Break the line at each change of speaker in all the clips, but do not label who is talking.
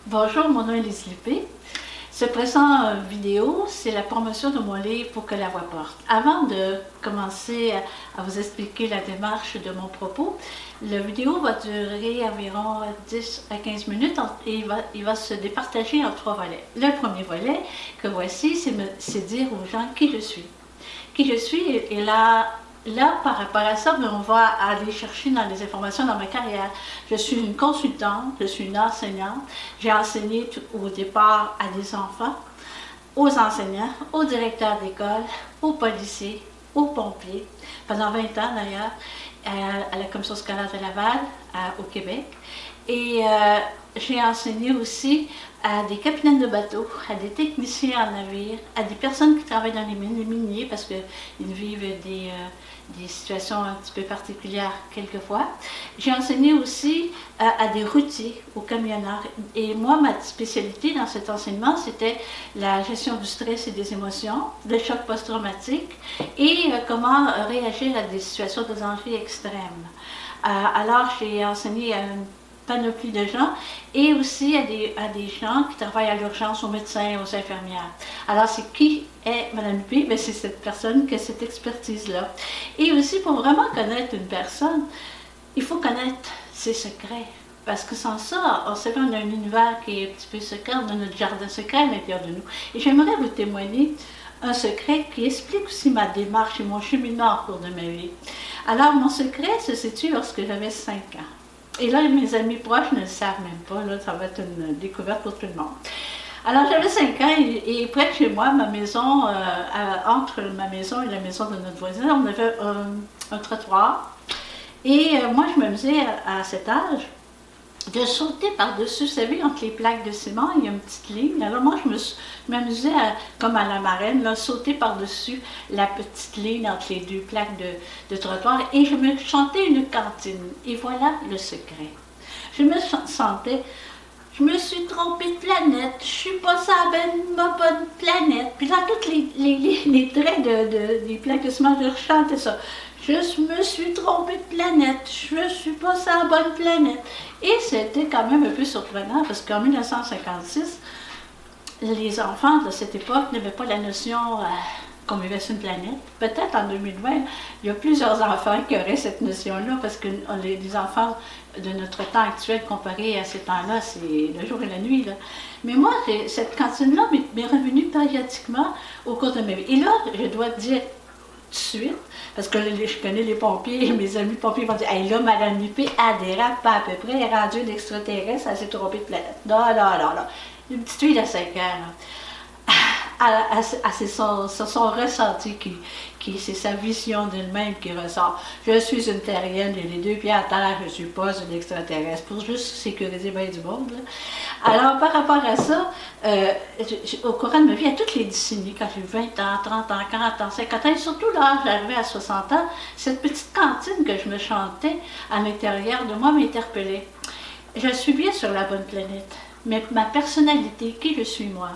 Bonjour, mon nom est Lise Lippé. Ce présent vidéo, c'est la promotion de mon livre Pour que la voix porte. Avant de commencer à vous expliquer la démarche de mon propos, la vidéo va durer environ 10 à 15 minutes et il va se départager en 3 volets. Le premier volet que voici, c'est dire aux gens qui je suis. Qui je suis et là, par rapport à ça, on va aller chercher dans les informations dans ma carrière. Je suis une consultante, je suis une enseignante. J'ai enseigné au départ à des enfants, aux enseignants, aux directeurs d'école, aux policiers, aux pompiers, pendant 20 ans d'ailleurs, à la Commission scolaire de Laval, au Québec. Et j'ai enseigné aussi à des capitaines de bateau, à des techniciens en navire, à des personnes qui travaillent dans les miniers parce qu'ils vivent des situations un petit peu particulières quelquefois. J'ai enseigné aussi à des routiers, aux camionneurs. Et moi, ma spécialité dans cet enseignement, c'était la gestion du stress et des émotions, le choc post-traumatique et comment réagir à des situations de danger extrêmes. Alors, j'ai enseigné à une panoplie de gens et aussi à des gens qui travaillent à l'urgence, aux médecins, aux infirmières. Alors, c'est qui est Mme Lippé? Bien, c'est cette personne qui a cette expertise-là. Et aussi, pour vraiment connaître une personne, il faut connaître ses secrets. Parce que sans ça, on sait qu'on a un univers qui est un petit peu secret, on a notre jardin secret à l'intérieur de nous. Et j'aimerais vous témoigner un secret qui explique aussi ma démarche et mon cheminement au cours de ma vie. Alors, mon secret se situe lorsque j'avais 5 ans. Et là, mes amis proches ne le savent même pas, là, ça va être une découverte pour tout le monde. Alors, j'avais 5 ans et près de chez moi, ma maison, entre ma maison et la maison de notre voisin, on avait un trottoir. Et moi, je m'amusais à cet âge de sauter par-dessus, vous savez, entre les plaques de ciment, il y a une petite ligne. Alors moi, je m'amusais, comme à la marraine, là, sauter par-dessus la petite ligne entre les deux plaques de trottoir et je me chantais une cantine. Et voilà le secret. Je me sentais, je me suis trompée de planète, je suis pas sur ma bonne planète. Puis là, tous les traits des plaques de ciment, je chantais ça. Je me suis trompée de planète, je suis pas sur la bonne planète. Et c'était quand même un peu surprenant parce qu'en 1956, les enfants de cette époque n'avaient pas la notion qu'on vivait sur une planète. Peut-être en 2020, il y a plusieurs enfants qui auraient cette notion-là parce que les enfants de notre temps actuel comparé à ces temps-là, c'est le jour et la nuit, là. Mais moi, cette cantine-là m'est revenue périodiquement au cours de ma vie. Et là, je dois dire tout de suite, parce que je connais les pompiers et mes amis pompiers vont dire « Hey là, Mme Lippé, elle dérape pas à peu près, elle est rendue une extraterrestre, elle s'est trompée de planète. » Non, non, non, non. Une petite fille de 5 ans, là. C'est son ressenti c'est sa vision d'elle-même qui ressort. Je suis une terrienne, j'ai les 2 pieds à terre, je ne suis pas une extraterrestre, pour juste sécuriser bien du monde. Là. Alors, par rapport à ça, au courant de ma vie, à toutes les décennies, quand j'ai eu 20 ans, 30 ans, 40 ans, 50 ans, et surtout là, j'arrivais à 60 ans, cette petite cantine que je me chantais à l'intérieur de moi m'interpellait. Je suis bien sur la bonne planète, mais ma personnalité, qui je suis moi,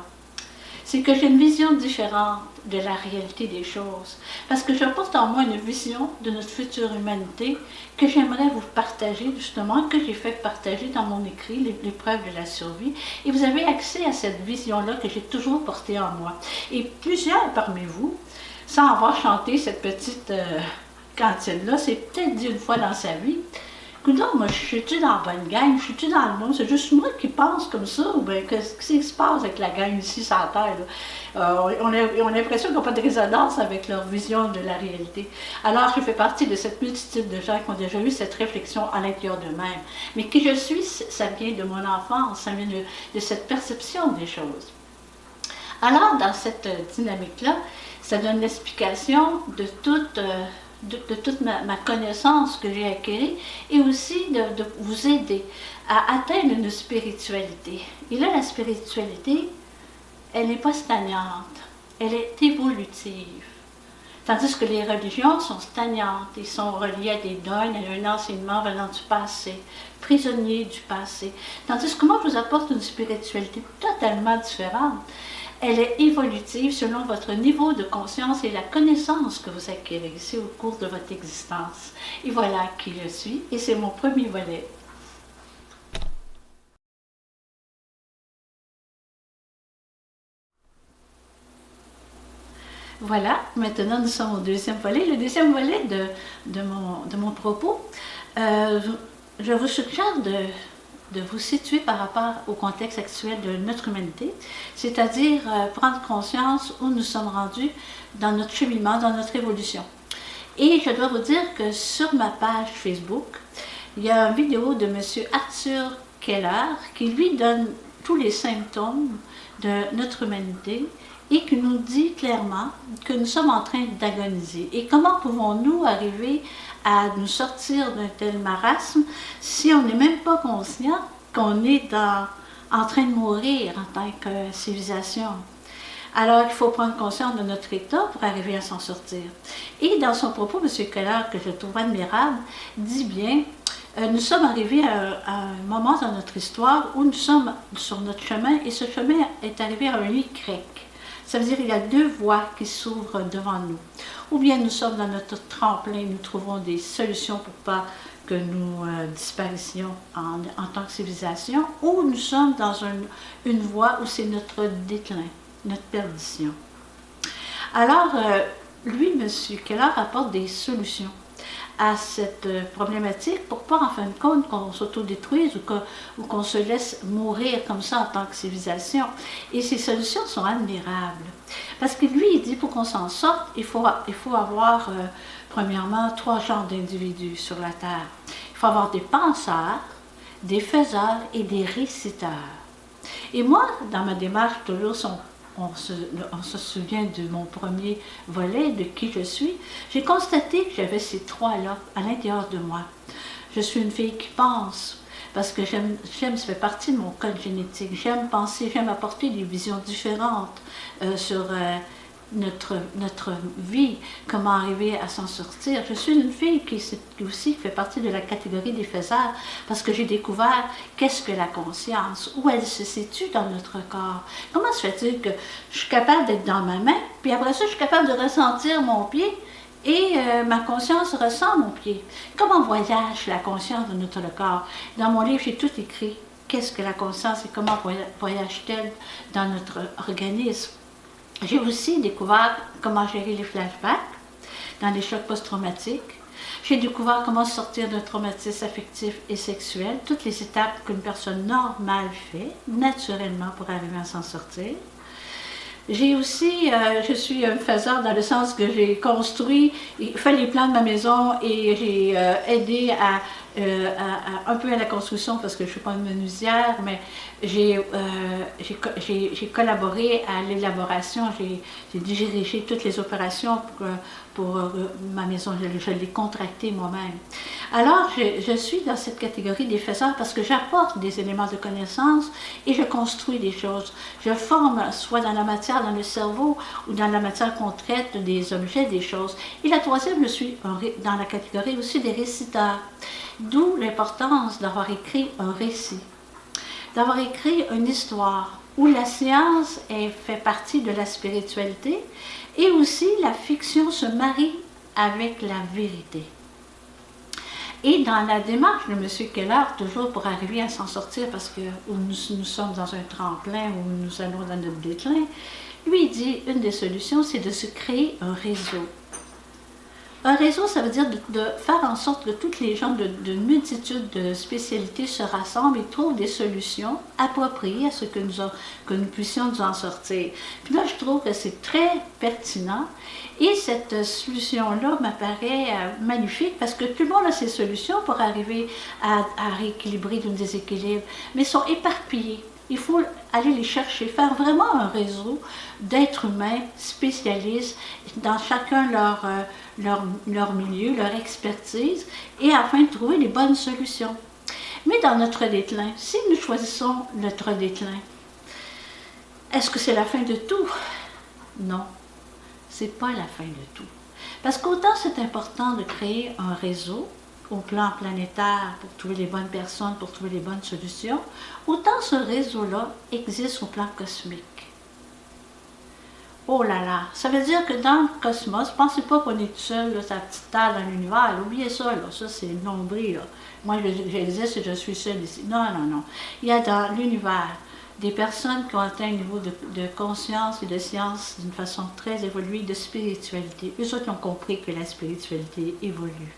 c'est que j'ai une vision différente de la réalité des choses. Parce que je porte en moi une vision de notre future humanité que j'aimerais vous partager, justement, que j'ai fait partager dans mon écrit, l'épreuve de la survie. Et vous avez accès à cette vision-là que j'ai toujours portée en moi. Et plusieurs parmi vous, sans avoir chanté cette petite cantine-là, c'est peut-être dit une fois dans sa vie, non, moi, je suis-tu dans la bonne gang? Je suis-tu dans le monde? C'est juste moi qui pense comme ça? Ou bien, qu'est-ce qui se passe avec la gang ici sur la Terre? On a l'impression qu'ils n'ont pas de résonance avec leur vision de la réalité. Alors, je fais partie de cette multitude de gens qui ont déjà eu cette réflexion à l'intérieur d'eux-mêmes. Mais qui je suis, ça vient de mon enfance, ça vient de cette perception des choses. Alors, dans cette dynamique-là, ça donne l'explication de toute ma connaissance que j'ai acquise et aussi de vous aider à atteindre une spiritualité. Et là, la spiritualité, elle n'est pas stagnante, elle est évolutive. Tandis que les religions sont stagnantes et sont reliées à des dogmes, à un enseignement venant du passé, prisonnier du passé. Tandis que moi, je vous apporte une spiritualité totalement différente. Elle est évolutive selon votre niveau de conscience et la connaissance que vous acquérez au cours de votre existence. Et voilà qui je suis, et c'est mon premier volet. Voilà, maintenant nous sommes au deuxième volet. Le deuxième volet de mon propos, je vous suggère de vous situer par rapport au contexte actuel de notre humanité, c'est-à-dire prendre conscience où nous sommes rendus dans notre cheminement, dans notre évolution. Et je dois vous dire que sur ma page Facebook, il y a une vidéo de M. Arthur Keller qui lui donne tous les symptômes de notre humanité et qui nous dit clairement que nous sommes en train d'agoniser. Et comment pouvons-nous arriver à nous sortir d'un tel marasme si on n'est même pas conscient qu'on est en train de mourir en tant que civilisation? Alors, il faut prendre conscience de notre état pour arriver à s'en sortir. Et dans son propos, M. Keller, que je trouve admirable, dit bien, nous sommes arrivés à un moment dans notre histoire où nous sommes sur notre chemin et ce chemin est arrivé à un Y. Ça veut dire qu'il y a deux voies qui s'ouvrent devant nous. Ou bien nous sommes dans notre tremplin, nous trouvons des solutions pour pas que nous disparissions en tant que civilisation, ou nous sommes dans une voie où c'est notre déclin, notre perdition. Alors, lui, M. Keller apporte des solutions à cette problématique pour pas, en fin de compte, qu'on s'autodétruise ou qu'on se laisse mourir comme ça en tant que civilisation. Et ces solutions sont admirables. Parce que lui, il dit, pour qu'on s'en sorte, il faut avoir, premièrement, 3 genres d'individus sur la Terre. Il faut avoir des penseurs, des faiseurs et des réciteurs. Et moi, dans ma démarche, toujours, on se souvient de mon premier volet, de qui je suis, j'ai constaté que j'avais ces 3-là à l'intérieur de moi. Je suis une fille qui pense, parce que j'aime, ça fait partie de mon code génétique. J'aime penser, j'aime apporter des visions différentes sur notre vie, comment arriver à s'en sortir. Je suis une fille qui aussi fait partie de la catégorie des faiseurs parce que j'ai découvert qu'est-ce que la conscience, où elle se situe dans notre corps. Comment se fait-il que je suis capable d'être dans ma main, puis après ça, je suis capable de ressentir mon pied et ma conscience ressent mon pied. Comment voyage la conscience dans notre corps? Dans mon livre, j'ai tout écrit. Qu'est-ce que la conscience et comment voyage-t-elle dans notre organisme? J'ai aussi découvert comment gérer les flashbacks dans les chocs post-traumatiques. J'ai découvert comment sortir d'un traumatisme affectif et sexuel, toutes les étapes qu'une personne normale fait, naturellement, pour arriver à s'en sortir. J'ai aussi, je suis un faiseur dans le sens que j'ai construit, fait les plans de ma maison et j'ai aidé un peu à la construction parce que je ne suis pas une menuisière, mais j'ai collaboré à l'élaboration, j'ai dirigé toutes les opérations pour ma maison, je l'ai contractée moi-même. Alors, je suis dans cette catégorie des faiseurs parce que j'apporte des éléments de connaissance et je construis des choses. Je forme soit dans la matière, dans le cerveau ou dans la matière qu'on traite des objets, des choses. Et la troisième, je suis dans la catégorie aussi des réciteurs. D'où l'importance d'avoir écrit un récit, d'avoir écrit une histoire où la science fait partie de la spiritualité et aussi la fiction se marie avec la vérité. Et dans la démarche de M. Keller, toujours pour arriver à s'en sortir, parce que nous sommes dans un tremplin, où nous allons dans notre déclin, lui dit une des solutions, c'est de se créer un réseau. Un réseau, ça veut dire de faire en sorte que toutes les gens d'une multitude de spécialités se rassemblent et trouvent des solutions appropriées à ce que nous puissions nous en sortir. Puis là, je trouve que c'est très pertinent et cette solution-là m'apparaît magnifique parce que tout le monde a ses solutions pour arriver à rééquilibrer nos déséquilibres, mais sont éparpillés. Il faut aller les chercher, faire vraiment un réseau d'êtres humains spécialistes dans chacun leur milieu, leur expertise, et afin de trouver les bonnes solutions. Mais dans notre déclin, si nous choisissons notre déclin, est-ce que c'est la fin de tout? Non, c'est pas la fin de tout. Parce qu'autant c'est important de créer un réseau, au plan planétaire pour trouver les bonnes personnes, pour trouver les bonnes solutions, autant ce réseau-là existe au plan cosmique. Oh là là, ça veut dire que dans le cosmos, pensez pas qu'on est tout seul, là, sa petite terre dans l'univers, oubliez ça, là, ça c'est le nombril. Là. Moi j'existe et je suis seul ici. Non, non, non. Il y a dans l'univers des personnes qui ont atteint un niveau de conscience et de science d'une façon très évoluée, de spiritualité. Eux autres ont compris que la spiritualité évolue.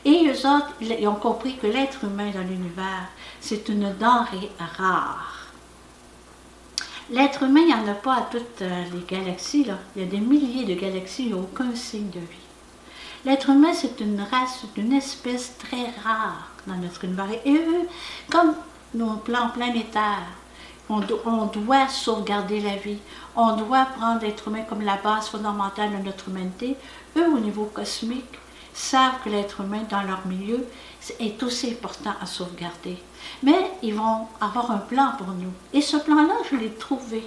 Et eux autres, ils ont compris que l'être humain dans l'univers, c'est une denrée rare. L'être humain, il n'y en a pas à toutes les galaxies, là. Il y a des milliers de galaxies, il n'y a aucun signe de vie. L'être humain, c'est une race, une espèce très rare dans notre univers. Et eux, comme nos plans planétaires, on doit sauvegarder la vie. On doit prendre l'être humain comme la base fondamentale de notre humanité. Eux, au niveau cosmique, savent que l'être humain, dans leur milieu, est aussi important à sauvegarder. Mais ils vont avoir un plan pour nous. Et ce plan-là, je l'ai trouvé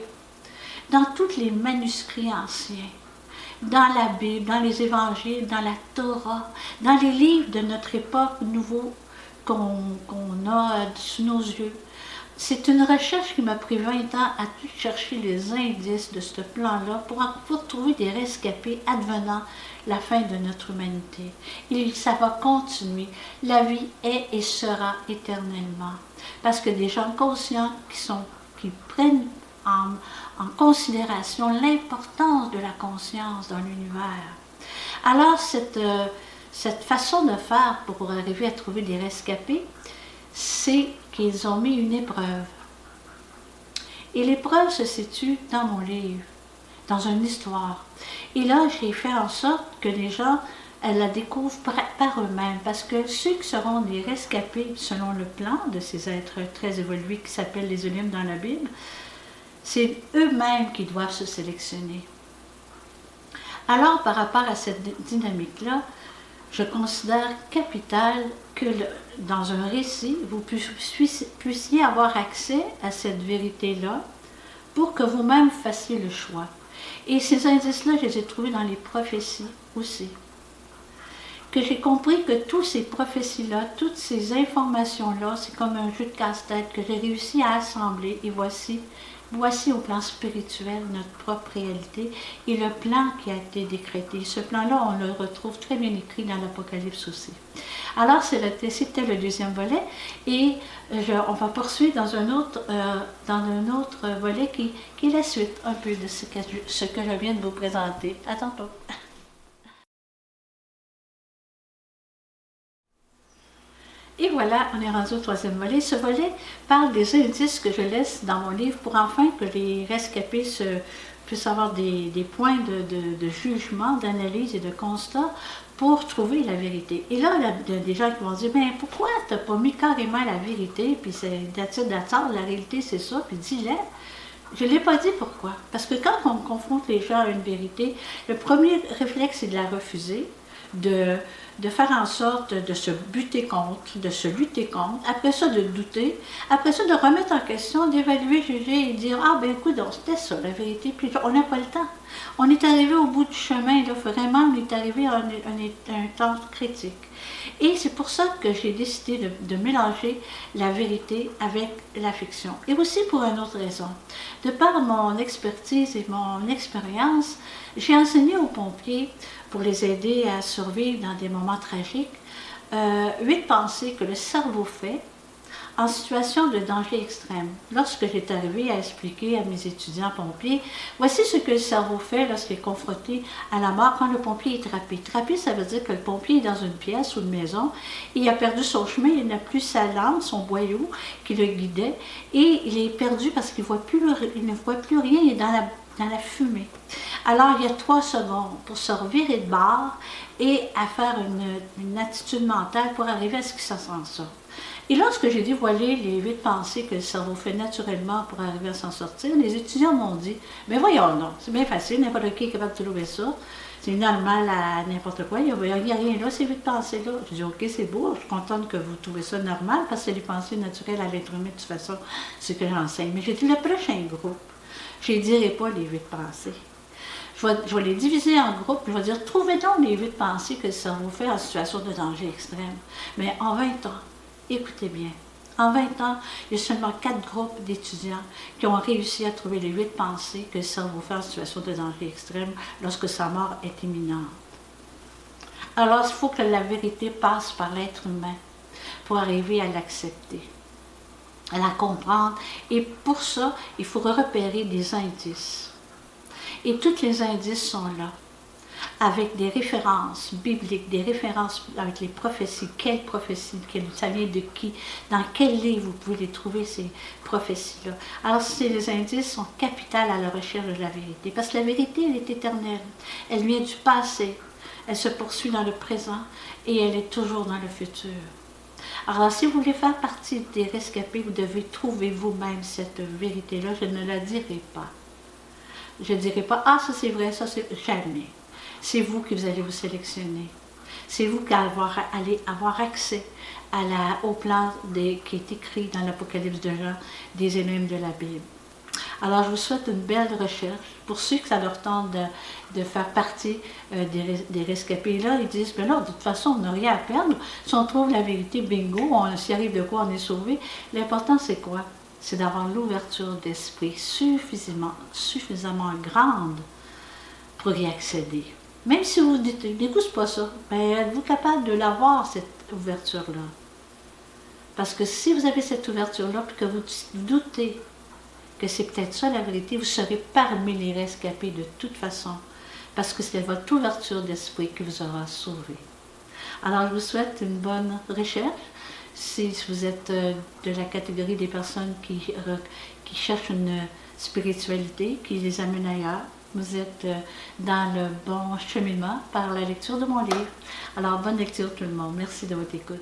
dans tous les manuscrits anciens, dans la Bible, dans les évangiles, dans la Torah, dans les livres de notre époque nouveau qu'on a sous nos yeux. C'est une recherche qui m'a pris 20 ans à tout chercher les indices de ce plan-là pour trouver des rescapés advenant la fin de notre humanité. Et ça va continuer. La vie est et sera éternellement. Parce que des gens conscients qui prennent en considération l'importance de la conscience dans l'univers. Alors, cette façon de faire pour arriver à trouver des rescapés, c'est qu'ils ont mis une épreuve. Et l'épreuve se situe dans mon livre, dans une histoire. Et là, j'ai fait en sorte que les gens la découvrent par eux-mêmes, parce que ceux qui seront des rescapés selon le plan de ces êtres très évolués qui s'appellent les Ulim dans la Bible, c'est eux-mêmes qui doivent se sélectionner. Alors, par rapport à cette dynamique-là, je considère capital que dans un récit, vous puissiez avoir accès à cette vérité-là pour que vous-même fassiez le choix. Et ces indices-là, je les ai trouvés dans les prophéties aussi. Que j'ai compris que toutes ces prophéties-là, toutes ces informations-là, c'est comme un jeu de casse-tête que j'ai réussi à assembler. Et voici au plan spirituel notre propre réalité et le plan qui a été décrété. Ce plan-là, on le retrouve très bien écrit dans l'Apocalypse aussi. Alors, c'était le deuxième volet et on va poursuivre dans un autre volet qui est la suite un peu de ce que je viens de vous présenter. À tantôt. Et voilà, on est rendu au troisième volet. Ce volet parle des indices que je laisse dans mon livre pour enfin que les rescapés puissent avoir des points de jugement, d'analyse et de constat pour trouver la vérité. Et là, il y a des gens qui vont dire, mais pourquoi tu n'as pas mis carrément la vérité, puis c'est d'attard, la réalité c'est ça, puis dis-le. Je ne l'ai pas dit pourquoi. Parce que quand on confronte les gens à une vérité, le premier réflexe c'est de la refuser, de faire en sorte de se buter contre, de se lutter contre, après ça de douter, après ça de remettre en question, d'évaluer, juger et dire « Ah ben écoute, c'était ça la vérité », puis on n'a pas le temps. On est arrivé au bout du chemin, là, vraiment on est arrivé à un temps critique. Et c'est pour ça que j'ai décidé de mélanger la vérité avec la fiction. Et aussi pour une autre raison. De par mon expertise et mon expérience, j'ai enseigné aux pompiers, pour les aider à survivre dans des moments tragiques, 8 pensées que le cerveau fait en situation de danger extrême. Lorsque j'étais arrivée à expliquer à mes étudiants pompiers, voici ce que le cerveau fait lorsqu'il est confronté à la mort quand le pompier est trappé. Trappé, ça veut dire que le pompier est dans une pièce ou une maison, il a perdu son chemin, il n'a plus sa lampe, son boyau qui le guidait, et il est perdu parce qu'il ne voit plus rien, il est dans la fumée. Alors, il y a 3 secondes pour se revirer de bord et à faire une attitude mentale pour arriver à ce qu'il s'en sorte. Et lorsque j'ai dévoilé les 8 pensées que le cerveau fait naturellement pour arriver à s'en sortir, les étudiants m'ont dit « Mais voyons donc, c'est bien facile, n'importe qui est capable de trouver ça. C'est normal à n'importe quoi, il n'y a rien là, ces 8 pensées-là. » Je dis « Ok, c'est beau, je suis contente que vous trouvez ça normal parce que c'est les pensées naturelles à l'être humain de toute façon, c'est ce que j'enseigne. » Mais j'ai dit « Le prochain groupe, je ne dirai pas les 8 pensées. Je vais les diviser en groupes, je vais dire, trouvez donc les 8 pensées que le cerveau fait en situation de danger extrême. Mais en 20 ans, écoutez bien, en 20 ans, il y a seulement 4 groupes d'étudiants qui ont réussi à trouver les 8 pensées que le cerveau fait en situation de danger extrême lorsque sa mort est imminente. Alors, il faut que la vérité passe par l'être humain pour arriver à l'accepter. la comprendre. Et pour ça, il faut repérer des indices. Et tous les indices sont là, avec des références bibliques, des références avec les prophéties. Quelles prophéties? Ça vient de qui? Dans quel livre vous pouvez les trouver, ces prophéties-là? Alors, les indices sont capitaux à la recherche de la vérité. Parce que la vérité, elle est éternelle. Elle vient du passé. Elle se poursuit dans le présent et elle est toujours dans le futur. Alors, si vous voulez faire partie des rescapés, vous devez trouver vous-même cette vérité-là. Je ne la dirai pas. Je ne dirai pas, ah, ça c'est vrai, ça c'est jamais. C'est vous qui allez vous sélectionner. C'est vous qui allez avoir accès au plan qui est écrit dans l'Apocalypse de Jean, des énigmes de la Bible. Alors, je vous souhaite une belle recherche. Pour ceux que ça leur tente de faire partie des rescapés, là, ils disent, ben là, de toute façon, on n'a rien à perdre. Si on trouve la vérité, bingo, s'il arrive de quoi, on est sauvé. L'important, c'est quoi? C'est d'avoir l'ouverture d'esprit suffisamment grande pour y accéder. Même si vous dites, n'écoute pas ça, ben, êtes-vous capable de l'avoir, cette ouverture-là? Parce que si vous avez cette ouverture-là, puis que vous doutez que c'est peut-être ça la vérité, vous serez parmi les rescapés de toute façon, parce que c'est votre ouverture d'esprit qui vous aura sauvé. Alors, je vous souhaite une bonne recherche. Si vous êtes de la catégorie des personnes qui cherchent une spiritualité, qui les amène ailleurs, vous êtes dans le bon cheminement par la lecture de mon livre. Alors, bonne lecture tout le monde. Merci de votre écoute.